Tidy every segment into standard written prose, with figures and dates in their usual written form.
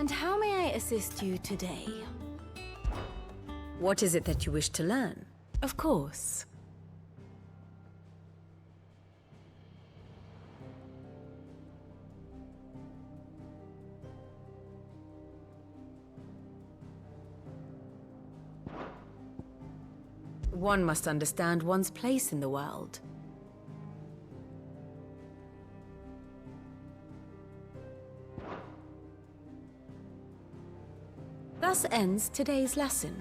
And how may I assist you today? What is it that you wish to learn? Of course. One must understand one's place in the world. Thus ends today's lesson.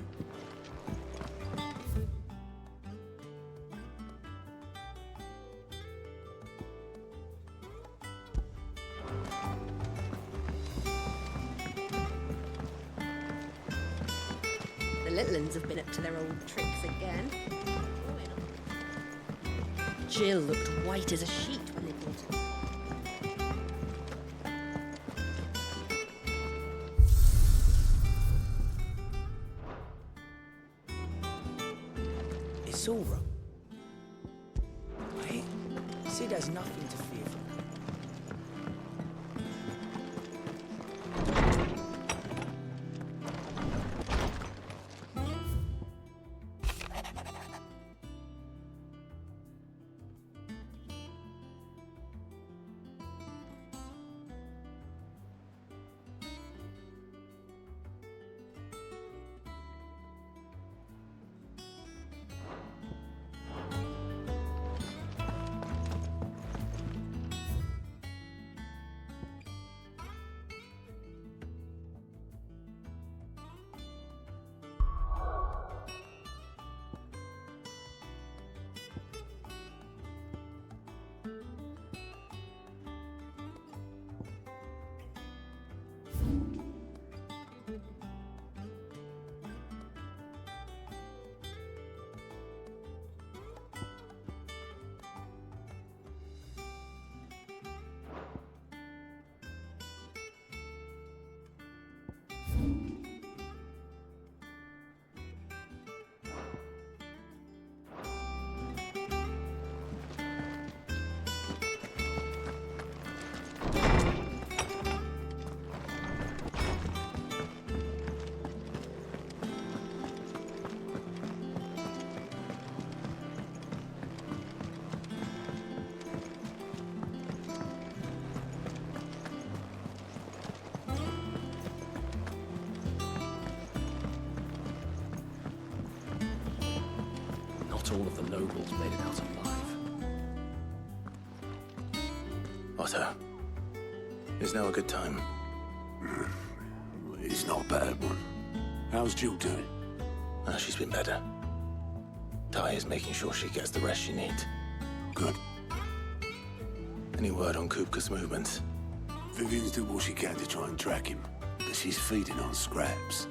The little uns have been up to their old tricks again. Jill looked white as a sheet when they brought her. It's all right. Wait, Sid has nothing to fear from me. Not all of the nobles made it out alive. Otto, is now a good time? It's not a bad one. How's Jill doing? She's been better. Ty is making sure she gets the rest she needs. Good. Any word on Kupka's movements? Vivian's doing what she can to try and track him, but she's feeding on scraps.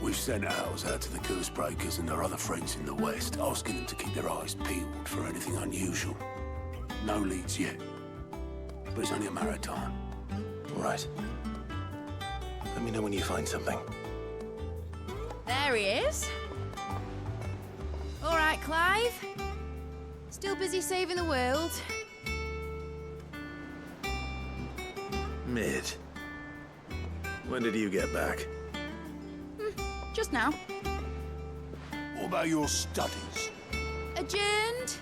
We've sent ours out to the Curse Breakers and their other friends in the West, asking them to keep their eyes peeled for anything unusual. No leads yet, but it's only a matter of time. All right. Let me know when you find something. There he is. All right, Clive. Still busy saving the world. Mid. When did you get back? Just now. What about your studies? Adjourned.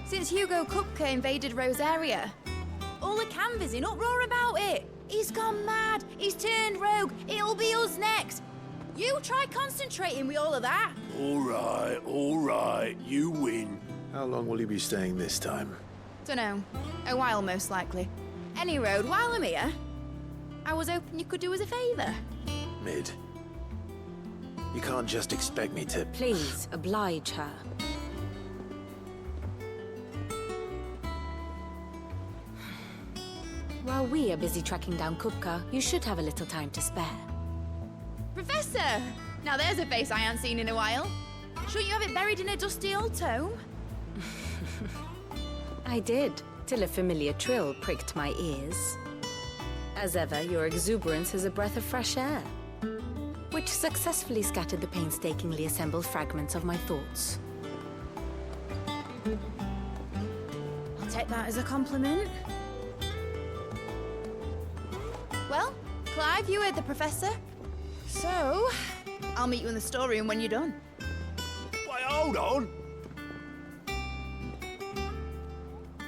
Since Hugo Kupka invaded Rosaria. All the canvassing uproar about it. He's gone mad. He's turned rogue. It'll be us next. You try concentrating with all of that. All right. You win. How long will you be staying this time? Dunno. A while, most likely. Any road, while I'm here, I was hoping you could do us a favour. Mid. You can't just expect me to... Please, oblige her. While we are busy tracking down Kupka, you should have a little time to spare. Professor! Now there's a face I haven't seen in a while. Shouldn't you have it buried in a dusty old tome? I did, till a familiar trill pricked my ears. As ever, your exuberance is a breath of fresh air, which successfully scattered the painstakingly assembled fragments of my thoughts. I'll take that as a compliment. Well, Clive, you heard the professor. So, I'll meet you in the storeroom when you're done. Wait, hold on!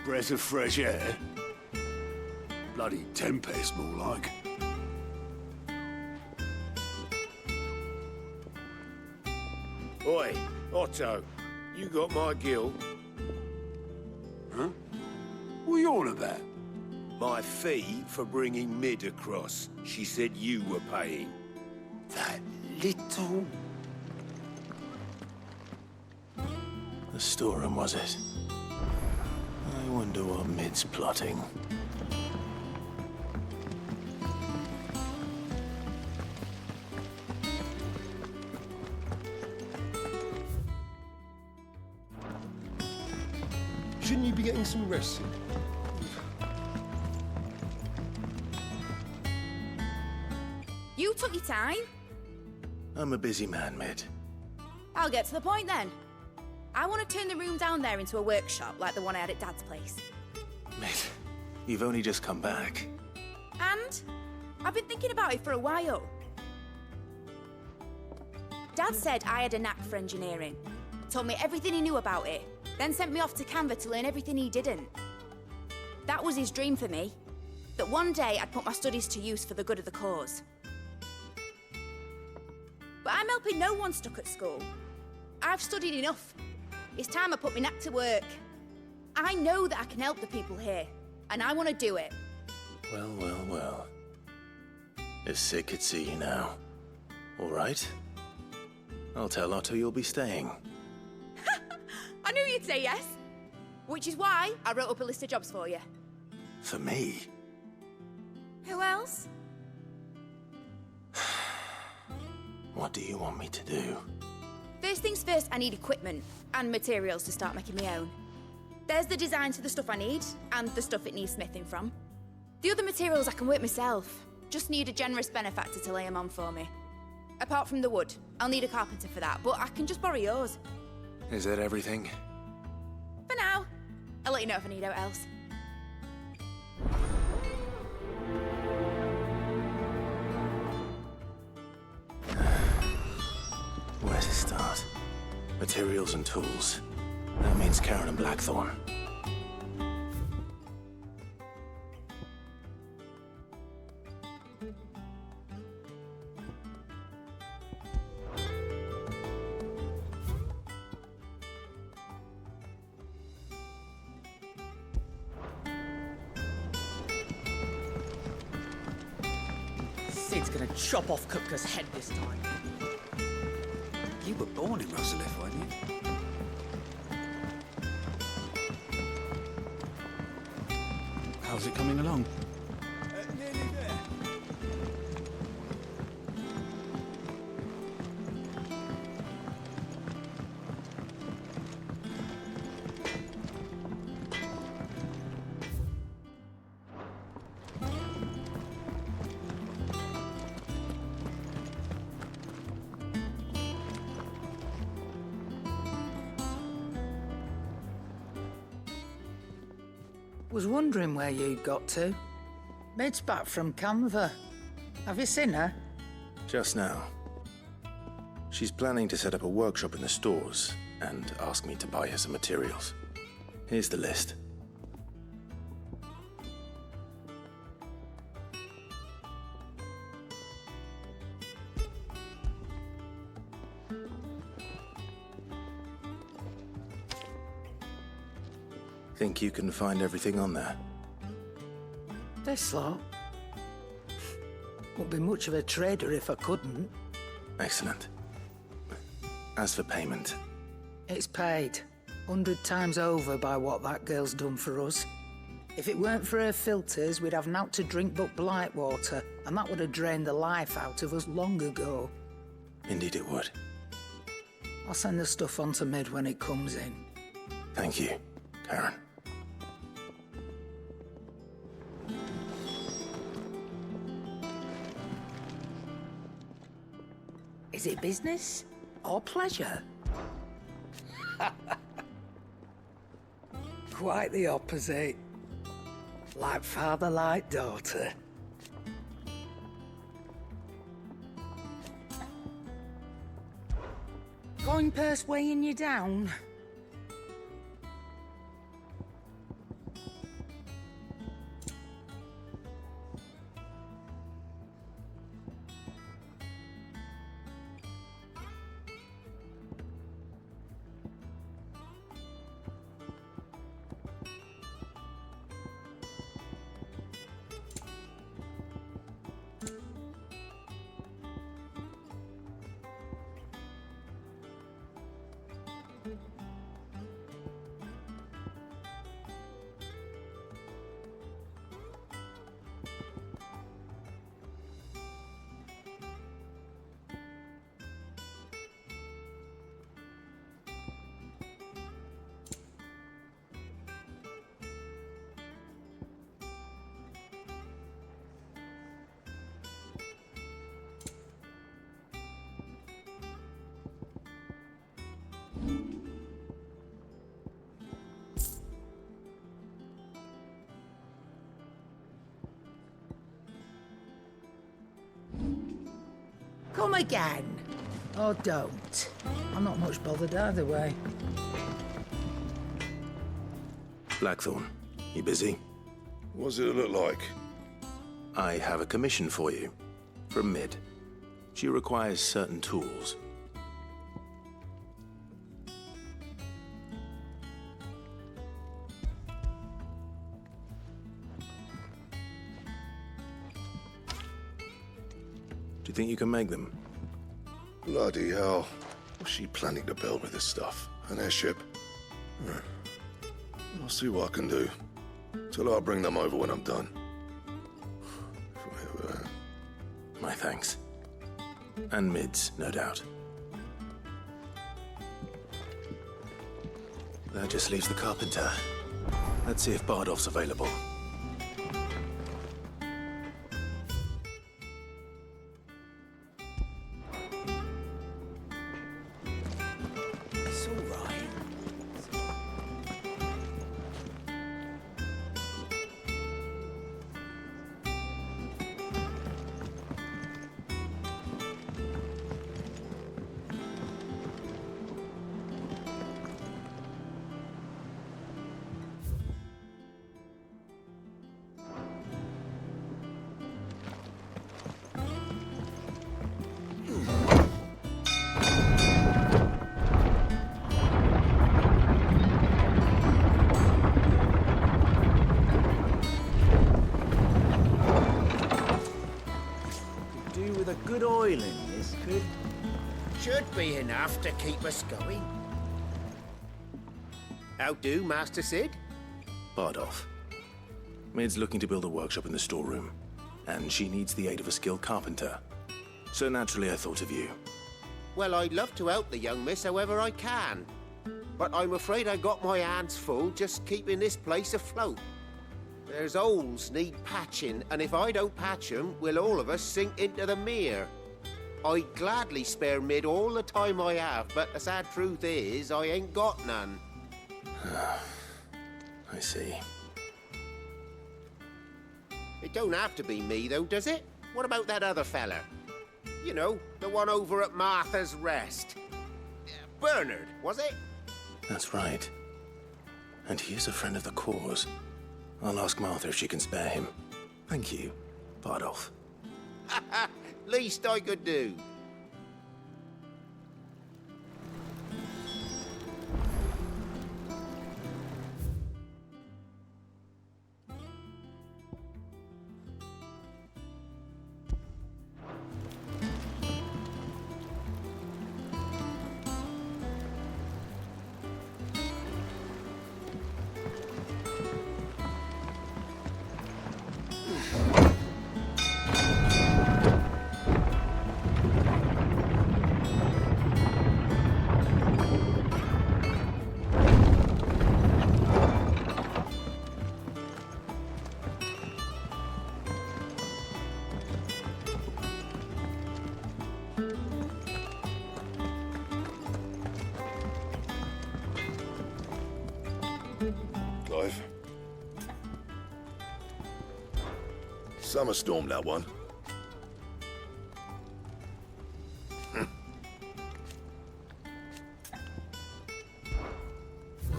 Breath of fresh air? Bloody tempest, more like. Oi, Otto, you got my gill. Huh? What are you on about? My fee for bringing Mid across. She said you were paying. That little... The storeroom, was it? I wonder what Mid's plotting. Shouldn't you be getting some rest? You took your time. I'm a busy man, Mid. I'll get to the point then. I want to turn the room down there into a workshop like the one I had at Dad's place. Mid, you've only just come back. And I've been thinking about it for a while. Dad said I had a knack for engineering. Told me everything he knew about it. Then sent me off to Canva to learn everything he didn't. That was his dream for me. That one day I'd put my studies to use for the good of the cause. But I'm helping no one stuck at school. I've studied enough. It's time I put my knack to work. I know that I can help the people here, and I want to do it. Well, well, well. If Sid could see you now. All right. I'll tell Otto you'll be staying. I knew you'd say yes. Which is why I wrote up a list of jobs for you. For me? Who else? What do you want me to do? First things first, I need equipment and materials to start making my own. There's the designs for the stuff I need and the stuff it needs smithing from. The other materials I can work myself. Just need a generous benefactor to lay them on for me. Apart from the wood, I'll need a carpenter for that, but I can just borrow yours. Is that everything? For now. I'll let you know if I need out else. Where to start? Materials and tools. That means Karen and Blackthorn. Sid's gonna chop off Kupka's head this time. You were born in Russellif, weren't you? How's it coming along? Nearly there. Was wondering where you'd got to. Mid's back from Canva. Have you seen her? Just now. She's planning to set up a workshop in the stores and ask me to buy her some materials. Here's the list. Think you can find everything on there? This lot. Wouldn't be much of a trader if I couldn't. Excellent. As for payment, It's paid 100 times over by what that girl's done for us. If it weren't for her filters, we'd have naught to drink but blight water, and that would have drained the life out of us long ago. indeed it would. I'll send the stuff on to Mid when it comes in. Thank you, Karen. Is it business or pleasure? Quite the opposite. Like father, like daughter. Coin purse weighing you down? Come again. Or don't. I'm not much bothered either way. Blackthorn, you busy? What's it look like? I have a commission for you. From Mid. She requires certain tools. Do you think you can make them? Bloody hell. What's she planning to build with this stuff? An airship? I'll see what I can do. Till I bring them over when I'm done. My thanks. And Mid's, no doubt. That just leaves the carpenter. Let's see if Bardolph's available. It's all right. Do with a good oiling, this could. Should be enough to keep us going. How do, Master Sid? Bardolph. Mid's looking to build a workshop in the storeroom, and she needs the aid of a skilled carpenter. So naturally I thought of you. Well, I'd love to help the young miss however I can. But I'm afraid I got my hands full just keeping this place afloat. There's holes need patching, and if I don't patch 'em, we'll all of us sink into the mere. I'd gladly spare Mid all the time I have, but the sad truth is, I ain't got none. I see. It don't have to be me, though, does it? What about that other fella? You know, the one over at Martha's Rest. Bernard, was it? That's right. And he is a friend of the cause. I'll ask Martha if she can spare him. Thank you, Bardolph. Least I could do. Clive. Summer storm, that one.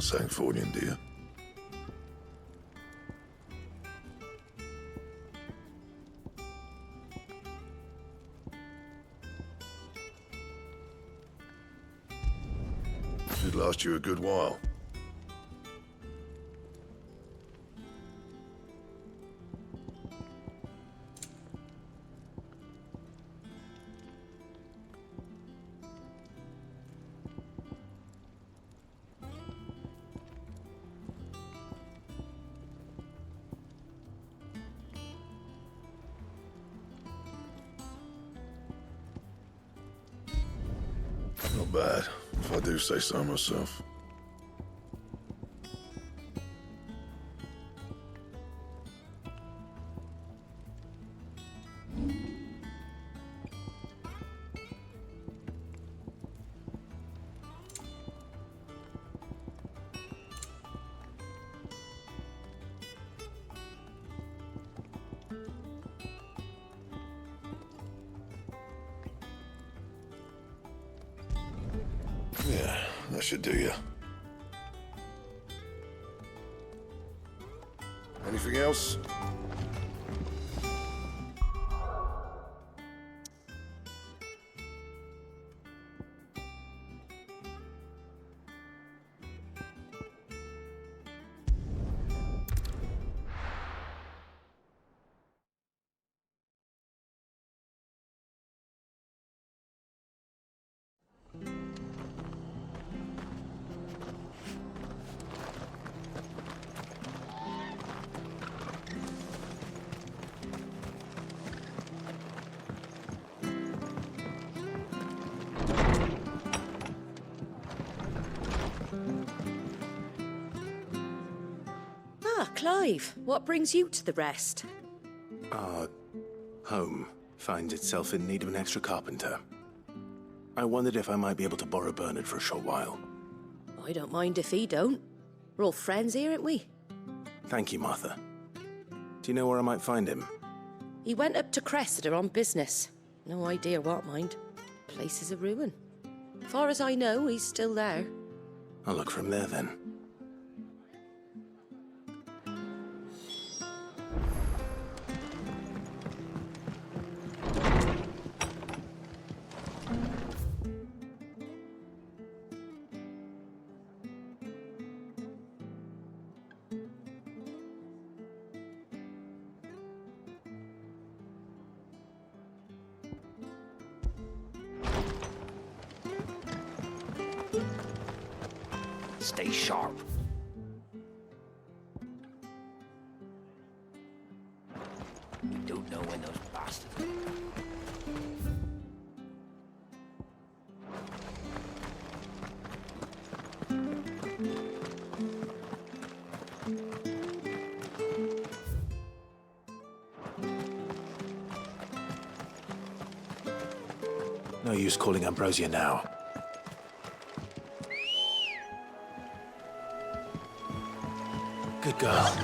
Sancfordian, do you? Should last you a good while. Not bad, if I do say so myself. Yeah, that should do you. Anything else? Clive, what brings you to the rest? Our home finds itself in need of an extra carpenter. I wondered if I might be able to borrow Bernard for a short while. I don't mind if he don't. We're all friends here, aren't we? Thank you, Martha. Do you know where I might find him? He went up to Cressida on business. No idea what, mind. Place is a ruin. Far as I know, he's still there. I'll look for him there then. Stay sharp. You don't know when those bastards... No use calling Ambrosia now. Good girl.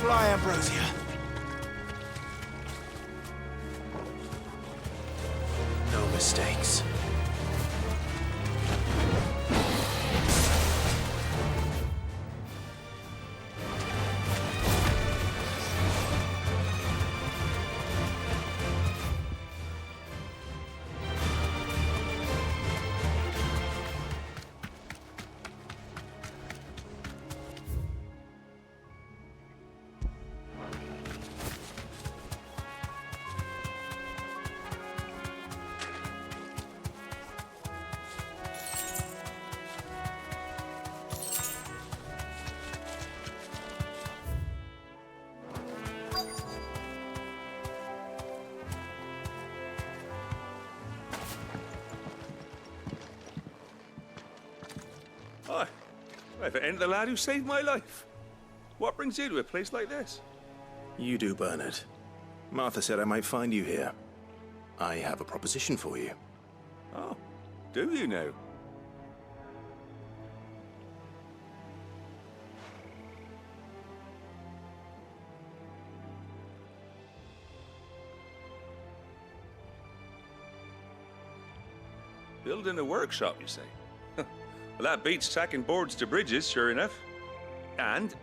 Fly, Ambrosia. No mistakes. Hi. If it ain't the lad who saved my life. What brings you to a place like this? You do, Bernard. Martha said I might find you here. I have a proposition for you. Oh, do you now? Building a workshop, you say? Well, that beats tacking boards to bridges, sure enough. And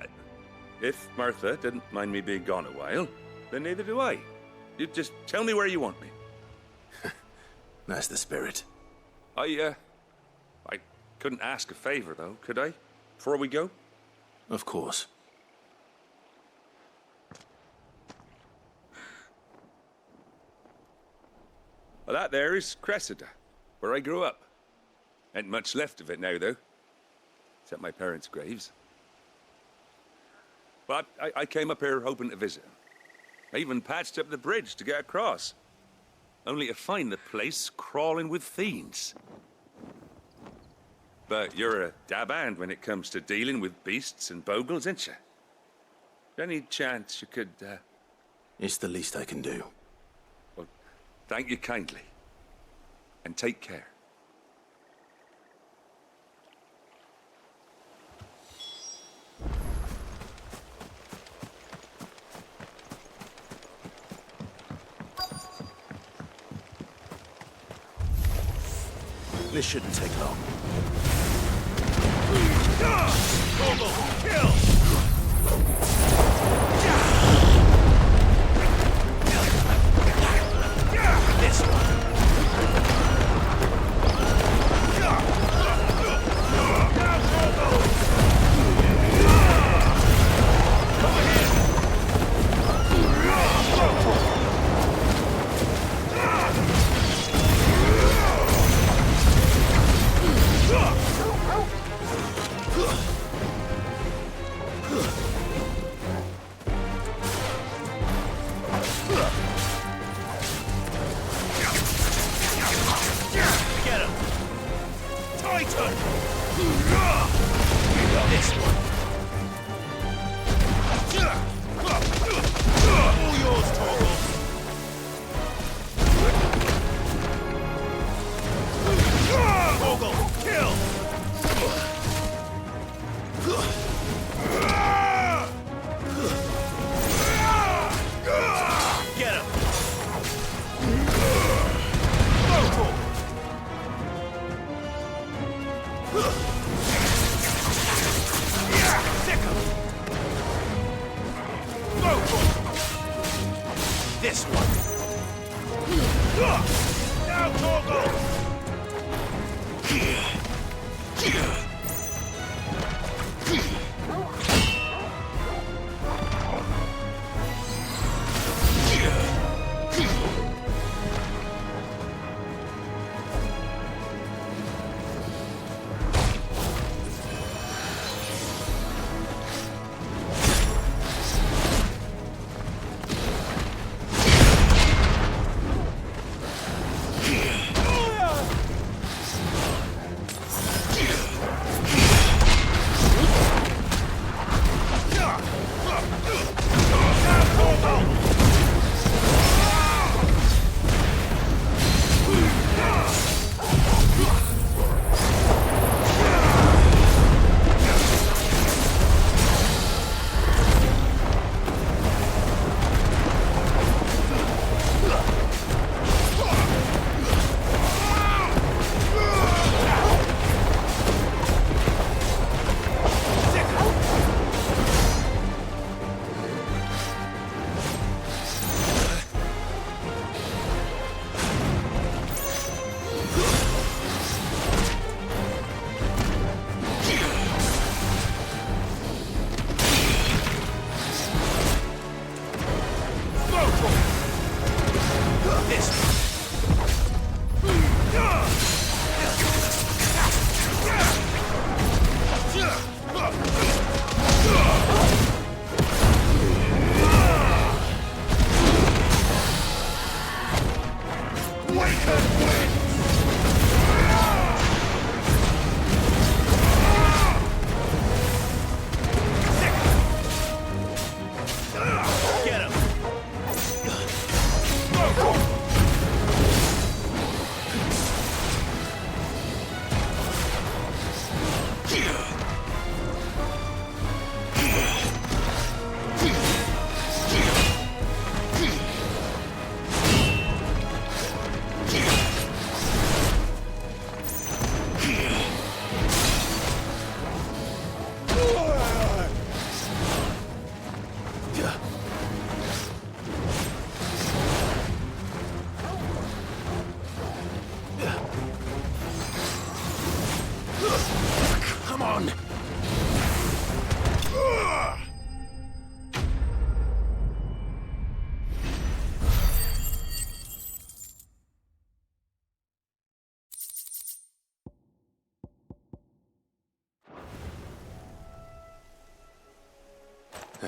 if Martha didn't mind me being gone a while, then neither do I. You just tell me where you want me. That's the spirit. I couldn't ask a favor, though, could I? Before we go? Of course. Well, that there is Cressida, where I grew up. Ain't much left of it now, though. Except my parents' graves. But I came up here hoping to visit. I even patched up the bridge to get across. Only to find the place crawling with fiends. But you're a dab hand when it comes to dealing with beasts and bogles, ain't you? Any chance you could, It's the least I can do. Well, thank you kindly. And take care. This shouldn't take long. Kill! This one. This one. Now, Torgal!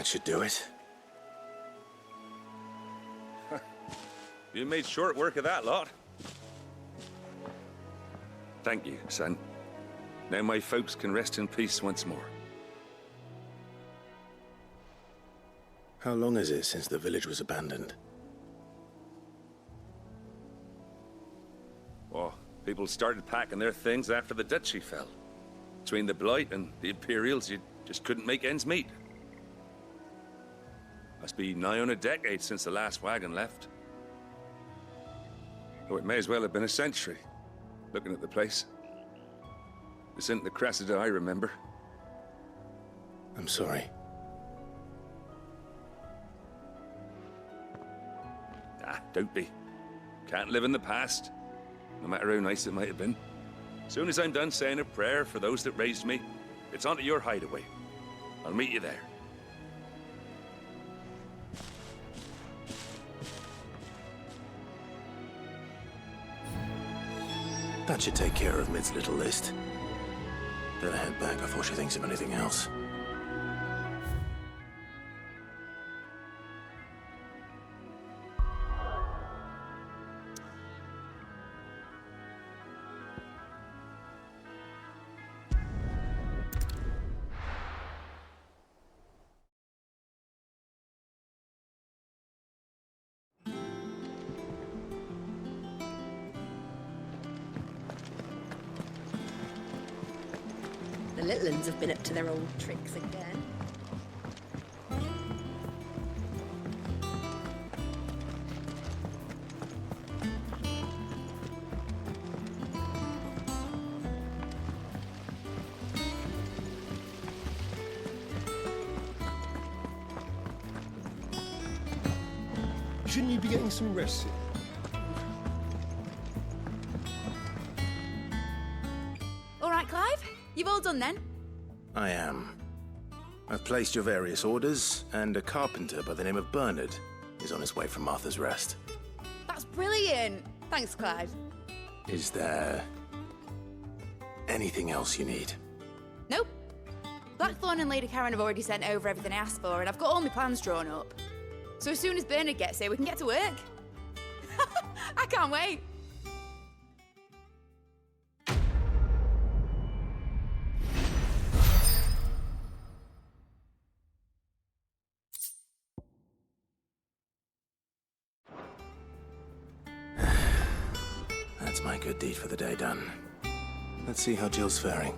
That should do it. You made short work of that lot. Thank you, son. Now my folks can rest in peace once more. How long is it since the village was abandoned? Oh, people started packing their things after the duchy fell. Between the Blight and the Imperials, you just couldn't make ends meet. Must be nigh on a decade since the last wagon left. Oh, it may as well have been a century, looking at the place. This isn't the Cressida I remember. I'm sorry. Ah, don't be. Can't live in the past, no matter how nice it might have been. Soon as I'm done saying a prayer for those that raised me, it's onto your hideaway. I'll meet you there. That should take care of Mid's little list. Better head back before she thinks of anything else. The little uns have been up to their old tricks again. Shouldn't you be getting some rest here? All right, Clive? You've all done then? I am. I've placed your various orders, and a carpenter by the name of Bernard is on his way from Martha's Rest. That's brilliant! Thanks, Clive. Is there anything else you need? Nope. Blackthorn and Lady Karen have already sent over everything I asked for, and I've got all my plans drawn up. So as soon as Bernard gets here, we can get to work. I can't wait. That's my good deed for the day done. Let's see how Jill's faring.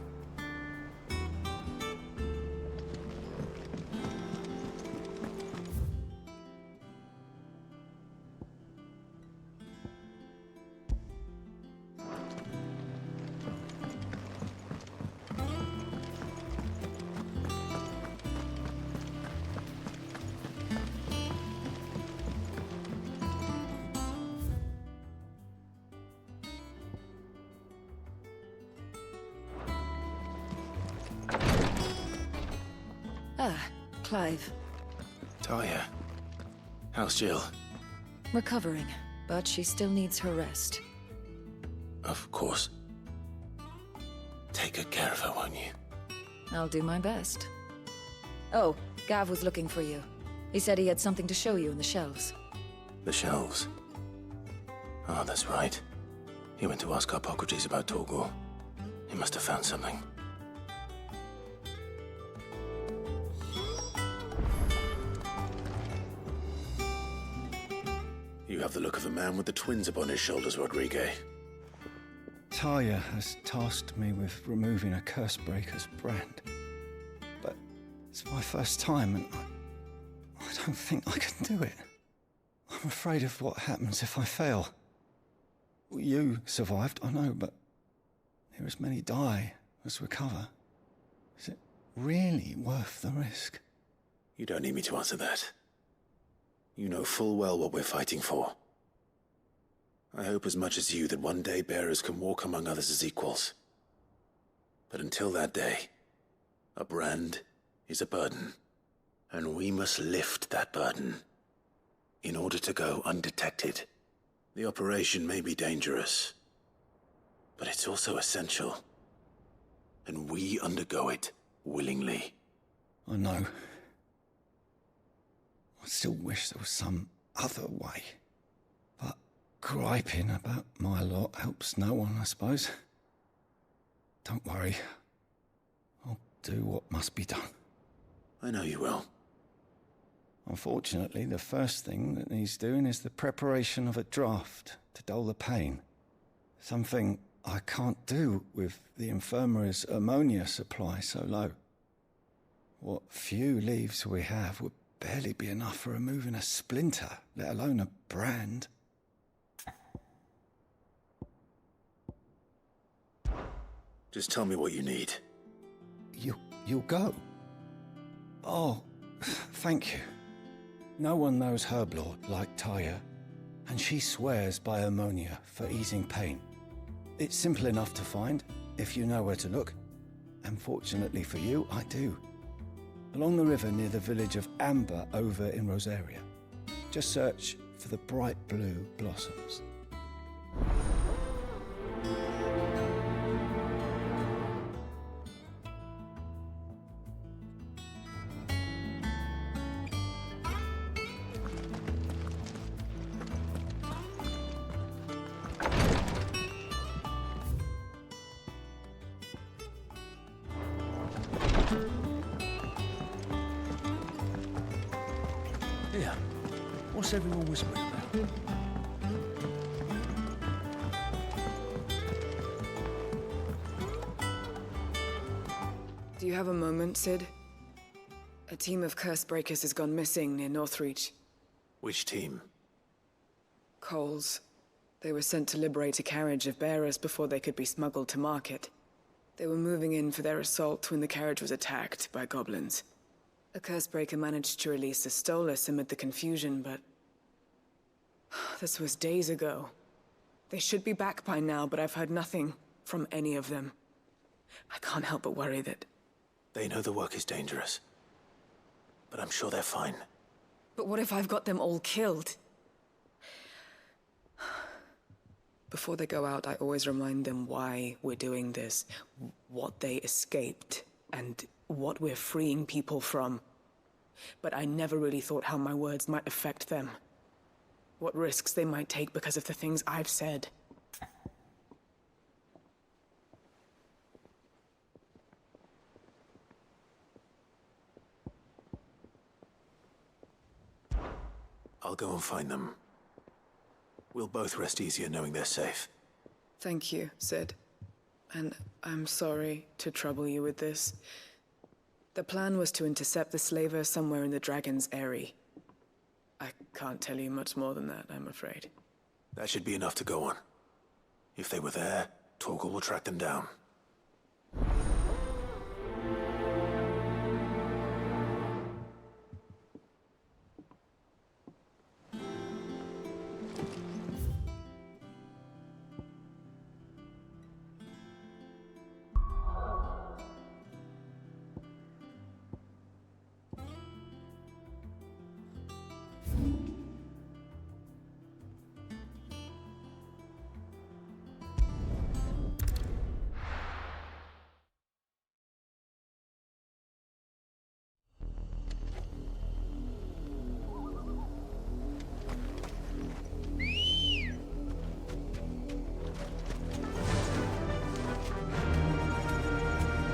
Ah, Clive. Talia, how's Jill? Recovering, but she still needs her rest. Of course. Take good care of her, won't you? I'll do my best. Oh, Gav was looking for you. He said he had something to show you in the shelves. The shelves. Oh, that's right. He went to ask Harpocrates about Torgor. He must have found something. You have the look of a man with the twins upon his shoulders, Rodrigue. Talia has tasked me with removing a Cursebreaker's brand. But it's my first time, and I don't think I can do it. I'm afraid of what happens if I fail. You survived, I know, but near as many die as recover. Is it really worth the risk? You don't need me to answer that. You know full well what we're fighting for. I hope as much as you that one day bearers can walk among others as equals. But until that day, a brand is a burden, and we must lift that burden in order to go undetected. The operation may be dangerous, but it's also essential, and we undergo it willingly. I know. I still wish there was some other way. But griping about my lot helps no one, I suppose. Don't worry. I'll do what must be done. I know you will. Unfortunately, the first thing that needs doing is the preparation of a draft to dull the pain. Something I can't do with the infirmary's ammonia supply so low. What few leaves we have would barely be enough for removing a splinter, let alone a brand. Just tell me what you need. You'll go? Oh, thank you. No one knows Herblord like Taya, and she swears by ammonia for easing pain. It's simple enough to find, if you know where to look. And fortunately for you, I do. Along the river near the village of Amber over in Rosaria. Just search for the bright blue blossoms. Here, what's everyone whispering about? Do you have a moment, Sid? A team of curse breakers has gone missing near Northreach. Which team? Coles. They were sent to liberate a carriage of bearers before they could be smuggled to market. They were moving in for their assault when the carriage was attacked by goblins. A cursebreaker managed to release a Stolas amid the confusion, but... this was days ago. They should be back by now, but I've heard nothing from any of them. I can't help but worry that... They know the work is dangerous. But I'm sure they're fine. But what if I've got them all killed? Before they go out, I always remind them why we're doing this, what they escaped, and what we're freeing people from. But I never really thought how my words might affect them. What risks they might take because of the things I've said. I'll go and find them. We'll both rest easier knowing they're safe. Thank you, Sid. And I'm sorry to trouble you with this. The plan was to intercept the slaver somewhere in the Dragon's Eyrie. I can't tell you much more than that, I'm afraid. That should be enough to go on. If they were there, Torgal will track them down.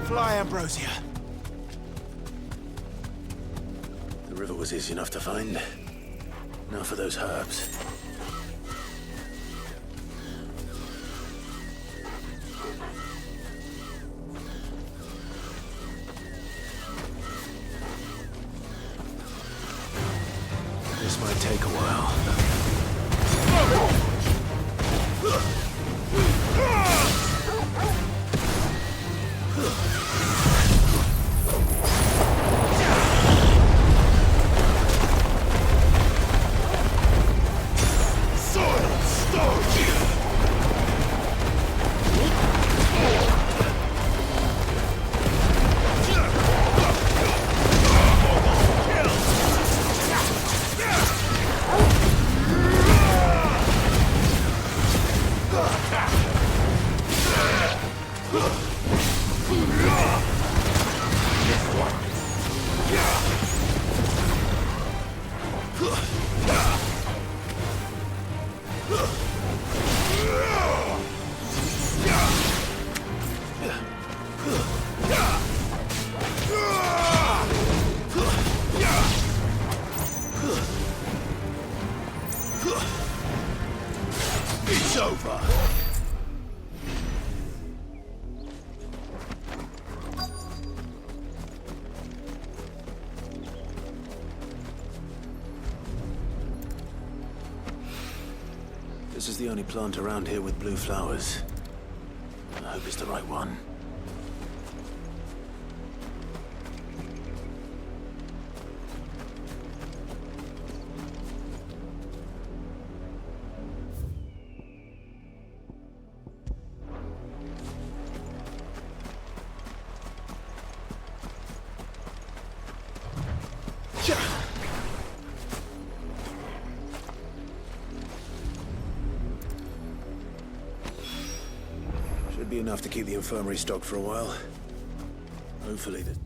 Fly, Ambrosia. The river was easy enough to find. Now for those herbs. This might take a while. over! This is the only plant around here with blue flowers. I hope it's the right one. Should be enough to keep the infirmary stocked for a while. Hopefully the...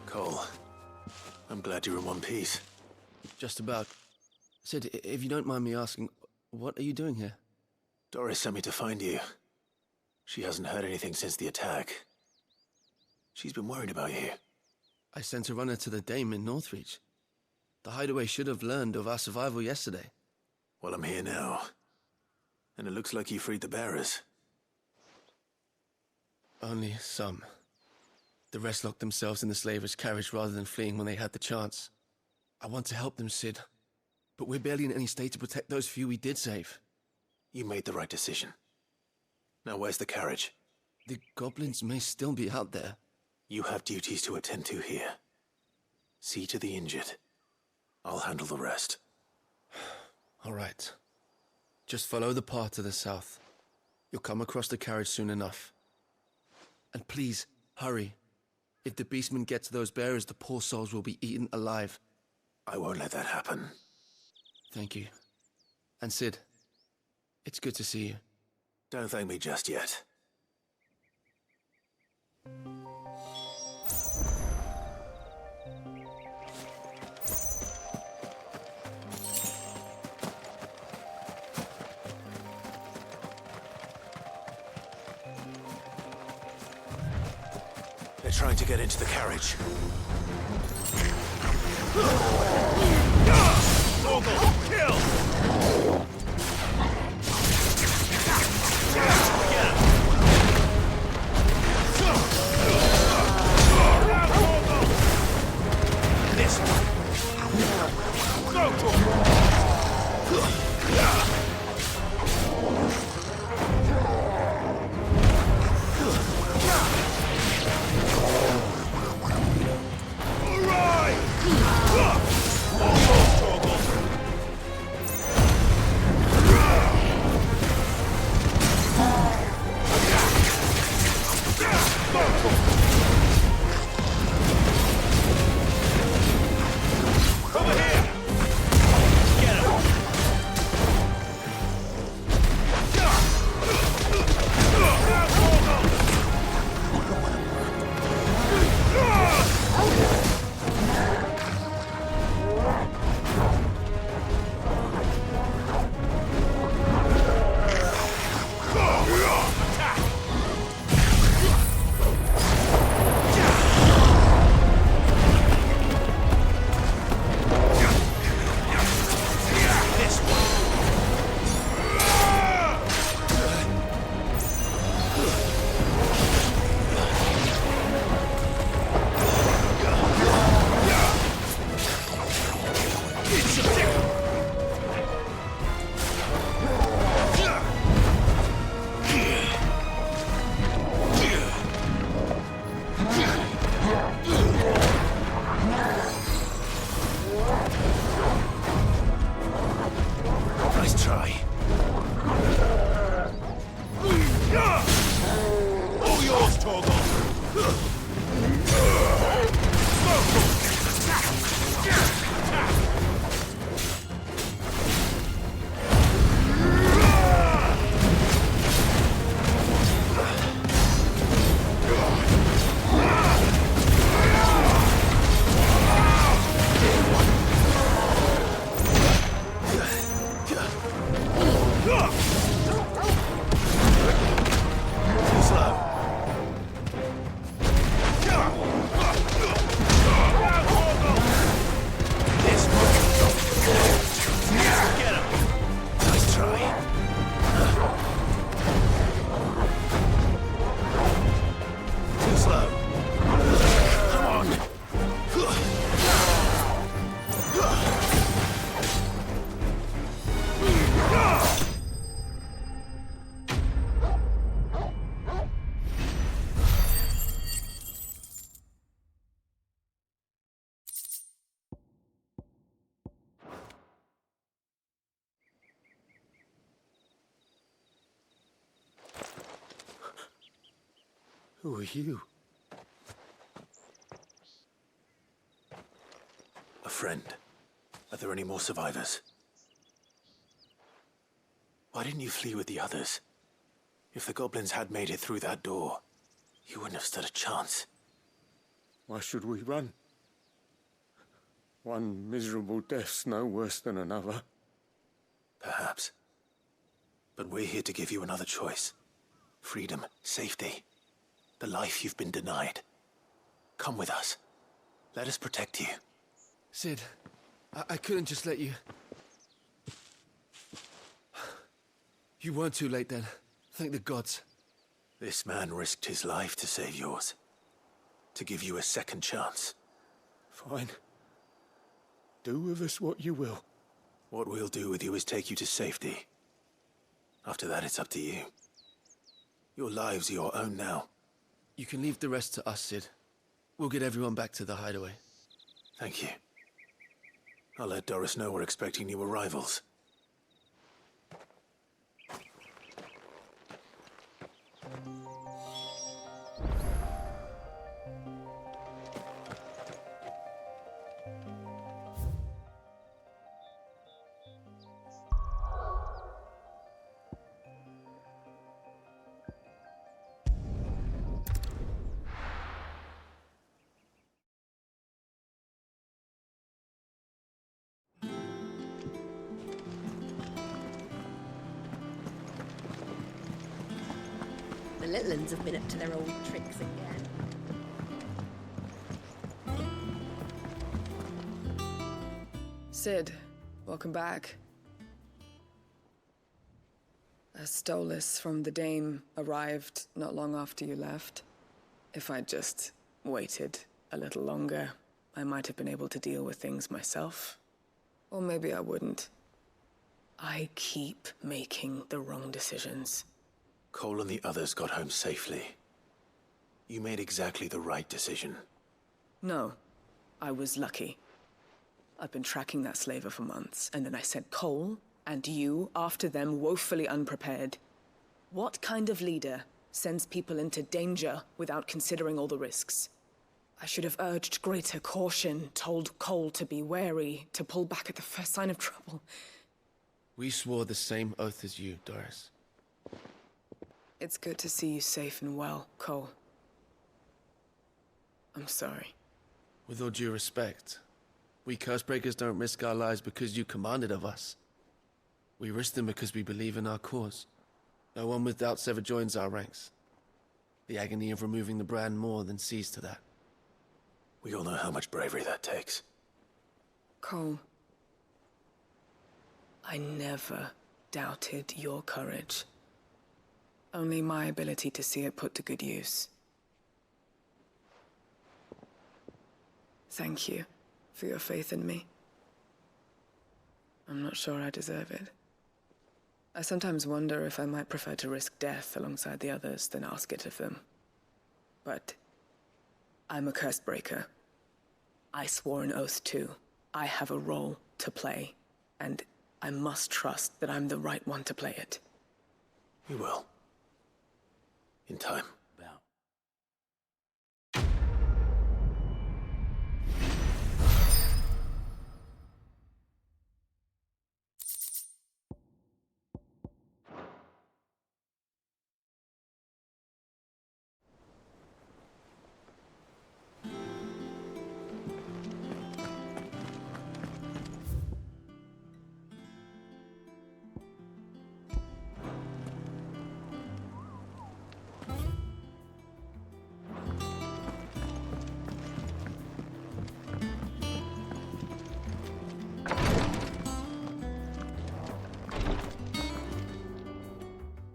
Cole, I'm glad you're in one piece. Just about. Sid, if you don't mind me asking, what are you doing here? Doris sent me to find you. She hasn't heard anything since the attack. She's been worried about you. I sent a runner to the Dame in Northreach. The hideaway should have learned of our survival yesterday. Well, I'm here now. And it looks like you freed the bearers. Only some. The rest locked themselves in the slaver's carriage rather than fleeing when they had the chance. I want to help them, Sid. But we're barely in any state to protect those few we did save. You made the right decision. Now where's the carriage? The goblins may still be out there. You have duties to attend to here. See to the injured. I'll handle the rest. All right. Just follow the path to the south. You'll come across the carriage soon enough. And please, hurry. If the beastmen get to those bearers, the poor souls will be eaten alive. I won't let that happen. Thank you. And Sid, it's good to see you. Don't thank me just yet. They're trying to get into the carriage. Kill! This one. Over here! Who are you? A friend. Are there any more survivors? Why didn't you flee with the others? If the goblins had made it through that door, you wouldn't have stood a chance. Why should we run? One miserable death's no worse than another. Perhaps. But we're here to give you another choice. Freedom, safety, the life you've been denied. Come with us. Let us protect you. Sid, I couldn't just let you... You weren't too late then. Thank the gods. This man risked his life to save yours. To give you a second chance. Fine. Do with us what you will. What we'll do with you is take you to safety. After that, it's up to you. Your lives are your own now. You can leave the rest to us, Sid. We'll get everyone back to the hideaway. Thank you. I'll let Doris know we're expecting new arrivals. The little uns have been up to their old tricks again. Sid, welcome back. A Stolas from the Dame arrived not long after you left. If I'd just waited a little longer, I might have been able to deal with things myself. Or maybe I wouldn't. I keep making the wrong decisions. Cole and the others got home safely. You made exactly the right decision. No, I was lucky. I've been tracking that slaver for months, and then I sent Cole and you after them woefully unprepared. What kind of leader sends people into danger without considering all the risks? I should have urged greater caution, told Cole to be wary, to pull back at the first sign of trouble. We swore the same oath as you, Doris. It's good to see you safe and well, Cole. I'm sorry. With all due respect, we Cursebreakers don't risk our lives because you commanded of us. We risk them because we believe in our cause. No one with doubts ever joins our ranks. The agony of removing the brand more than sees to that. We all know how much bravery that takes. Cole, I never doubted your courage. Only my ability to see it put to good use. Thank you for your faith in me. I'm not sure I deserve it. I sometimes wonder if I might prefer to risk death alongside the others than ask it of them. But I'm a Cursebreaker. I swore an oath too. I have a role to play, and I must trust that I'm the right one to play it. You will. In time.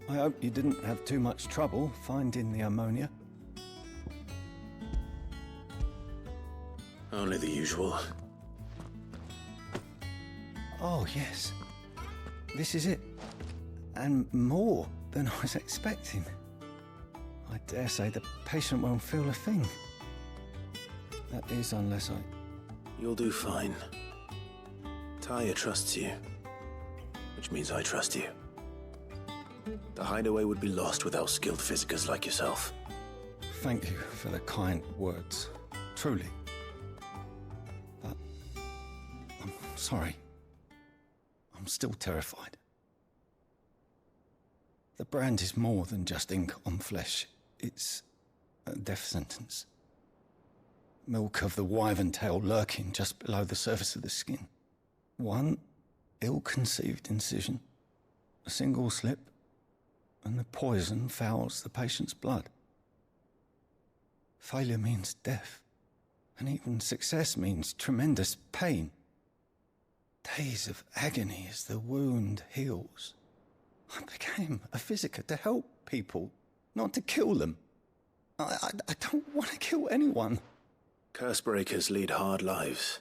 I hope you didn't have too much trouble finding the ammonia. Only the usual. Oh, yes. This is it. And more than I was expecting. I dare say the patient won't feel a thing. That is, unless I... You'll do fine. Talia trusts you. Which means I trust you. The hideaway would be lost without skilled physicers like yourself. Thank you for the kind words, truly. But I'm sorry. I'm still terrified. The brand is more than just ink on flesh. It's a death sentence. Milk of the wyvern tail lurking just below the surface of the skin. One ill-conceived incision, a single slip, and the poison fouls the patient's blood. Failure means death, and even success means tremendous pain. Days of agony as the wound heals. I became a physiker to help people, not to kill them. I don't want to kill anyone. Cursebreakers lead hard lives,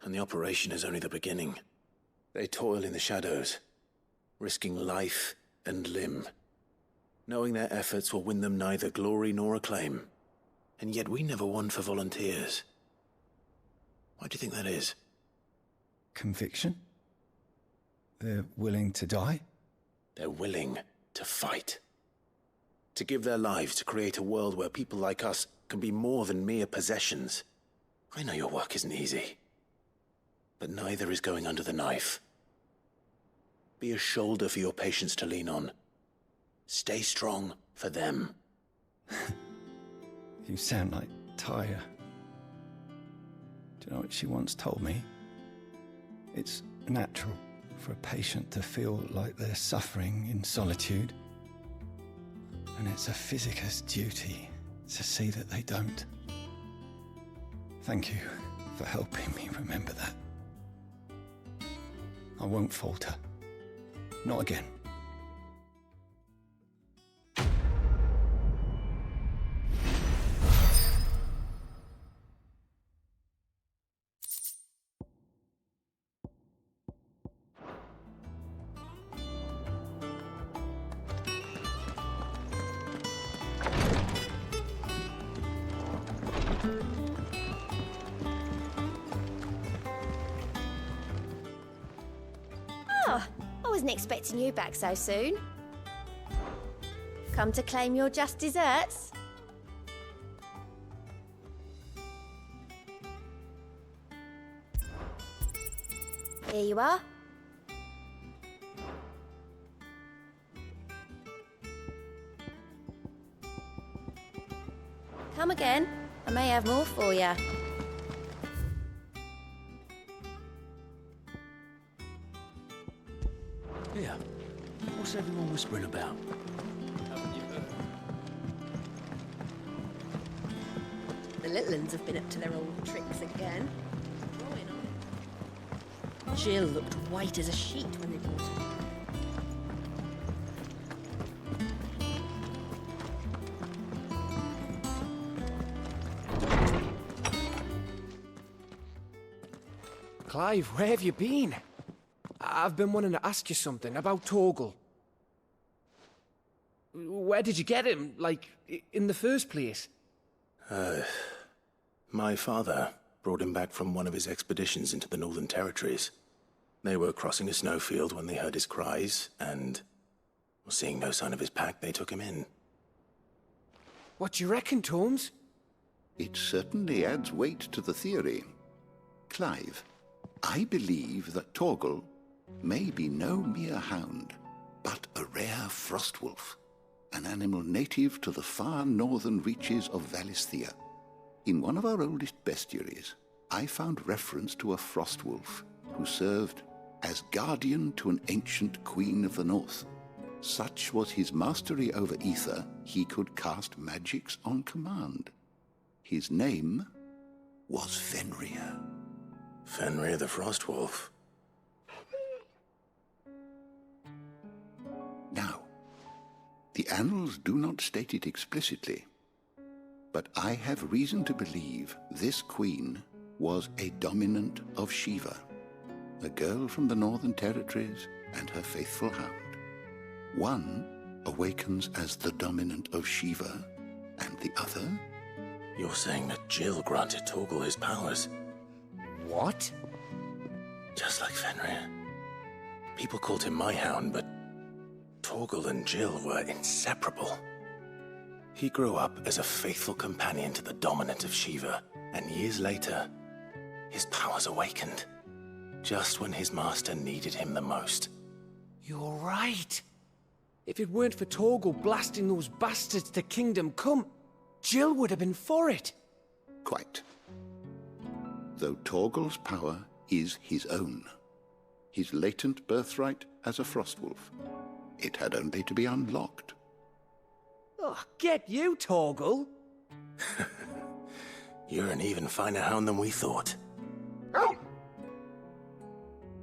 and the operation is only the beginning. They toil in the shadows, risking life and limb, knowing their efforts will win them neither glory nor acclaim. And yet we never won for volunteers. Why do you think that is? Conviction? They're willing to die? They're willing to fight. To give their lives to create a world where people like us can be more than mere possessions. I know your work isn't easy, but neither is going under the knife. Be a shoulder for your patients to lean on. Stay strong for them. You sound like Taya. Do you know what she once told me? It's natural for a patient to feel like they're suffering in solitude. And it's a physiker's duty to see that they don't. Thank you for helping me remember that. I won't falter. Not again. I wasn't expecting you back so soon. Come to claim your just desserts? Here you are. Come again. I may have more for you. Yeah. What's everyone whispering about? Haven't you heard? The little uns have been up to their old tricks again. Drawing on it. Jill looked white as a sheet when they brought her. Clive, where have you been? I've been wanting to ask you something about Torgal. Where did you get him, like, in the first place? My father brought him back from one of his expeditions into the Northern Territories. They were crossing a snowfield when they heard his cries, and, seeing no sign of his pack, they took him in. What do you reckon, Tomes? It certainly adds weight to the theory. Clive, I believe that Torgal may be no mere hound, but a rare frostwolf, an animal native to the far northern reaches of Valisthea. In one of our oldest bestiaries, I found reference to a frostwolf who served as guardian to an ancient queen of the north. Such was his mastery over ether, he could cast magics on command. His name was Fenrir. Fenrir the Frostwolf. Now, the annals do not state it explicitly, but I have reason to believe this queen was a dominant of Shiva, a girl from the Northern Territories and her faithful hound. One awakens as the dominant of Shiva, and the other... You're saying that Jill granted Torgal his powers? What? Just like Fenrir. People called him my hound, but Torgal and Jill were inseparable. He grew up as a faithful companion to the dominant of Shiva, and years later, his powers awakened, just when his master needed him the most. You're right. If it weren't for Torgal blasting those bastards to Kingdom Come, Jill would have been for it. Quite. Though Torgal's power is his own, his latent birthright as a Frostwolf, it had only to be unlocked. Oh, get you, Torgal! You're an even finer hound than we thought.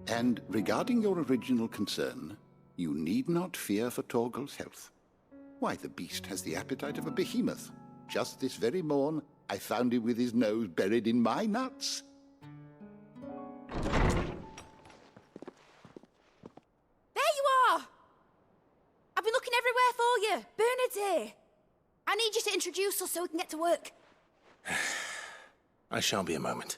And regarding your original concern, you need not fear for Torgal's health. Why, the beast has the appetite of a behemoth. Just this very morn, I found him with his nose buried in my nuts. There you are! I've been looking everywhere for you. Bernard's here. I need you to introduce us so we can get to work. I shan't be a moment.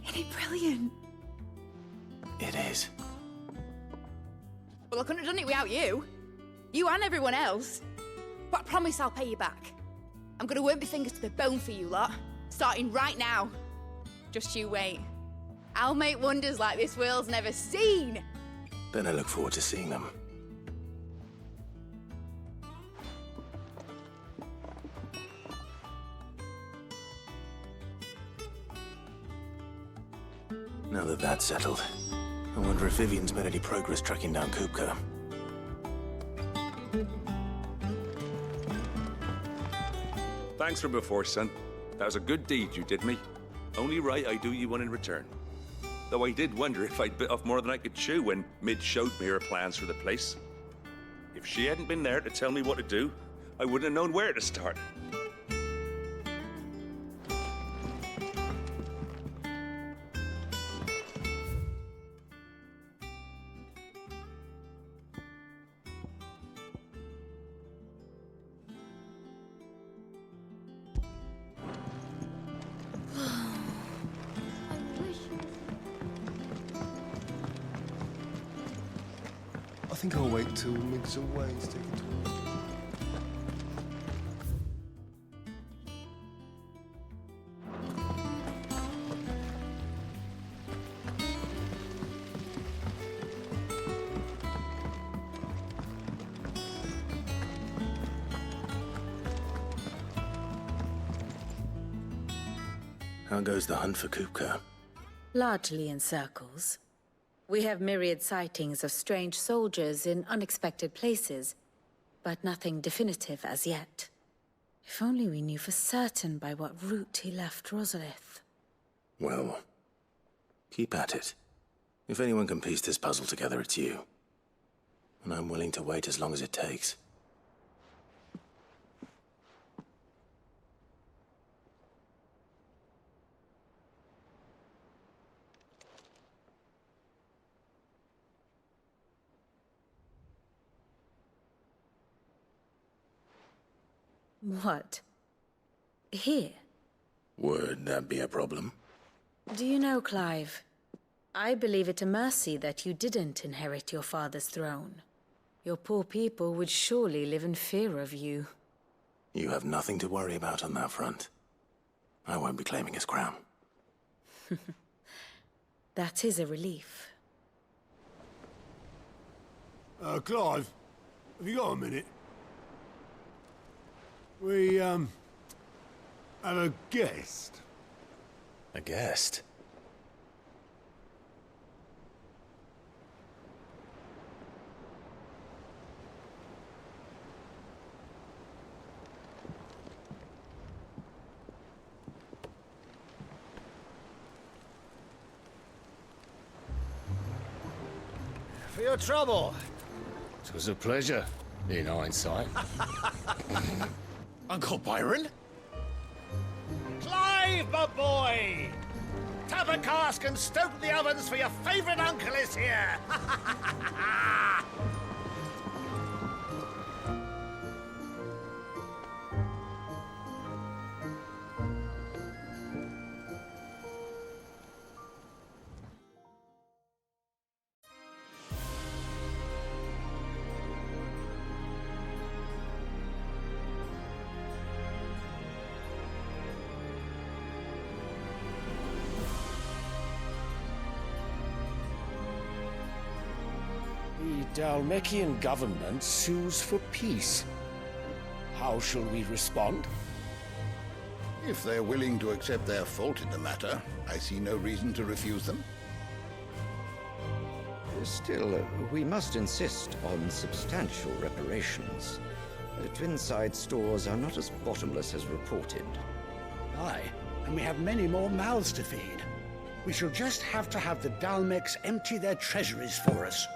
Isn't it brilliant? It is. Well, I couldn't have done it without you. You and everyone else. But I promise I'll pay you back. I'm gonna work my fingers to the bone for you lot, starting right now. Just you wait. I'll make wonders like this world's never seen. Then I look forward to seeing them. Now that that's settled, I wonder if Vivian's made any progress tracking down Kupka. Thanks for before, son. That was a good deed you did me. Only right I do you one in return. Though I did wonder if I'd bit off more than I could chew when Mid showed me her plans for the place. If she hadn't been there to tell me what to do, I wouldn't have known where to start. I think I'll wait till Mig's away to take it to her. How goes the hunt for Kupka? Largely in circles. We have myriad sightings of strange soldiers in unexpected places, but nothing definitive as yet. If only we knew for certain by what route he left Rosalith. Well, keep at it. If anyone can piece this puzzle together, it's you. And I'm willing to wait as long as it takes. What? Here? Would that be a problem? Do you know, Clive? I believe it a mercy that you didn't inherit your father's throne. Your poor people would surely live in fear of you. You have nothing to worry about on that front. I won't be claiming his crown. That is a relief. Clive, have you got a minute? We, have a guest. A guest? For your trouble. It was a pleasure. in hindsight. Uncle Byron? Clive, my boy! Tap a cask and stoke the ovens, for your favourite uncle is here! The Dalmekian government sues for peace. How shall we respond? If they're willing to accept their fault in the matter, I see no reason to refuse them. Still, we must insist on substantial reparations. Twinside stores are not as bottomless as reported. Aye, and we have many more mouths to feed. We shall just have to have the Dalmecs empty their treasuries for us.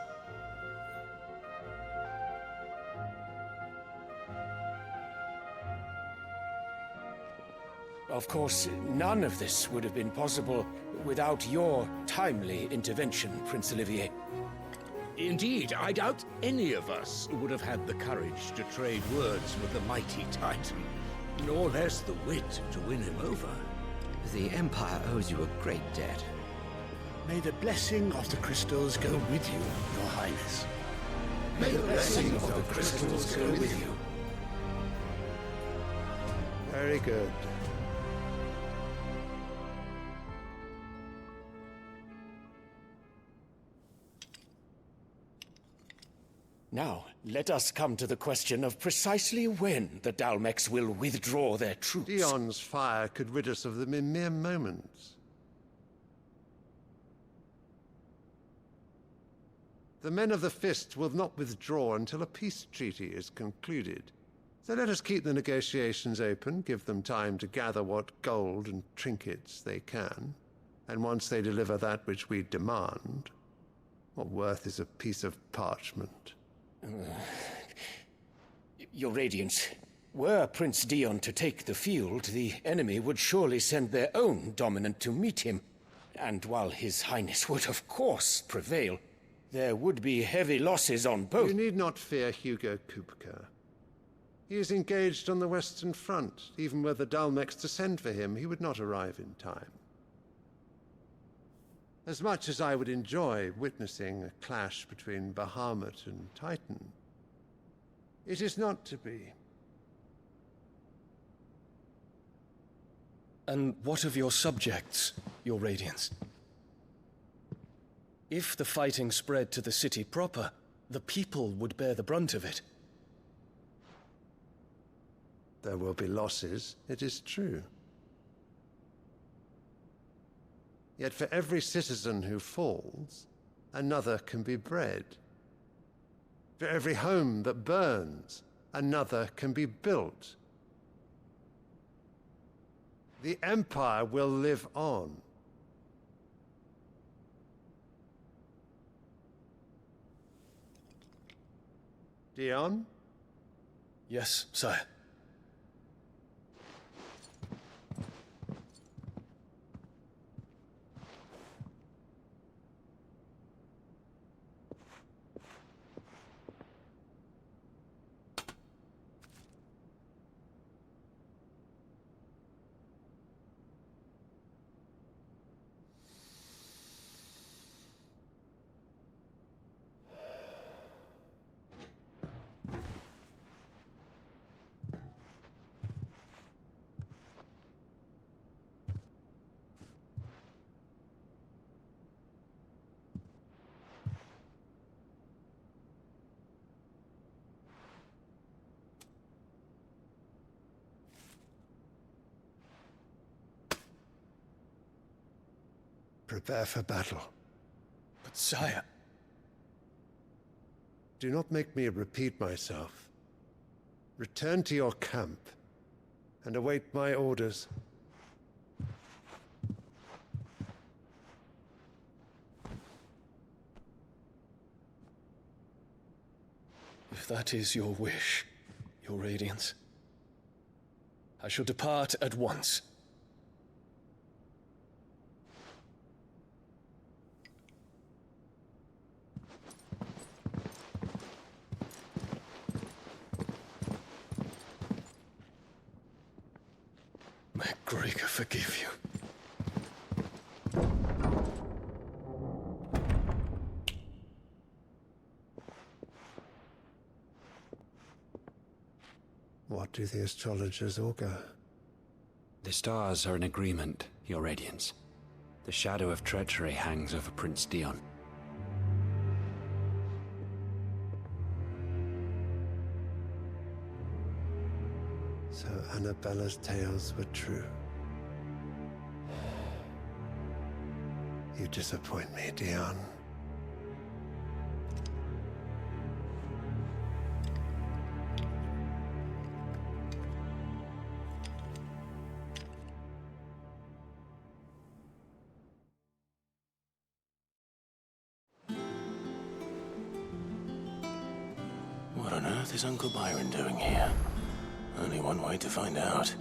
Of course, none of this would have been possible without your timely intervention, Prince Olivier. Indeed, I doubt any of us would have had the courage to trade words with the mighty Titan, nor less the wit to win him over. The Empire owes you a great debt. May the blessing of the crystals go with you, Your Highness. May the blessing of the crystals go with you. Very good. Now, let us come to the question of precisely when the Dalmecs will withdraw their troops. Dion's fire could rid us of them in mere moments. The men of the Fist will not withdraw until a peace treaty is concluded. So let us keep the negotiations open, give them time to gather what gold and trinkets they can, and once they deliver that which we demand, what worth is a piece of parchment? Your Radiance, were Prince Dion to take the field, the enemy would surely send their own dominant to meet him. And while His Highness would of course prevail, there would be heavy losses on both. You need not fear Hugo Kupka. He is engaged on the Western Front. Even were the Dalmecs to send for him, he would not arrive in time. As much as I would enjoy witnessing a clash between Bahamut and Titan, it is not to be. And what of your subjects, Your Radiance? If the fighting spread to the city proper, the people would bear the brunt of it. There will be losses, it is true. Yet for every citizen who falls, another can be bred. For every home that burns, another can be built. The Empire will live on. Dion? Yes, sire. Prepare for battle. But sire... Do not make me repeat myself. Return to your camp and await my orders. If that is your wish, your Radiance, I shall depart at once. May Gregor forgive you. What do the astrologers augur? The stars are in agreement, Your Radiance. The shadow of treachery hangs over Prince Dion. So Annabella's tales were true. You disappoint me, Dion. What on earth is Uncle Byron doing here? Only one way to find out.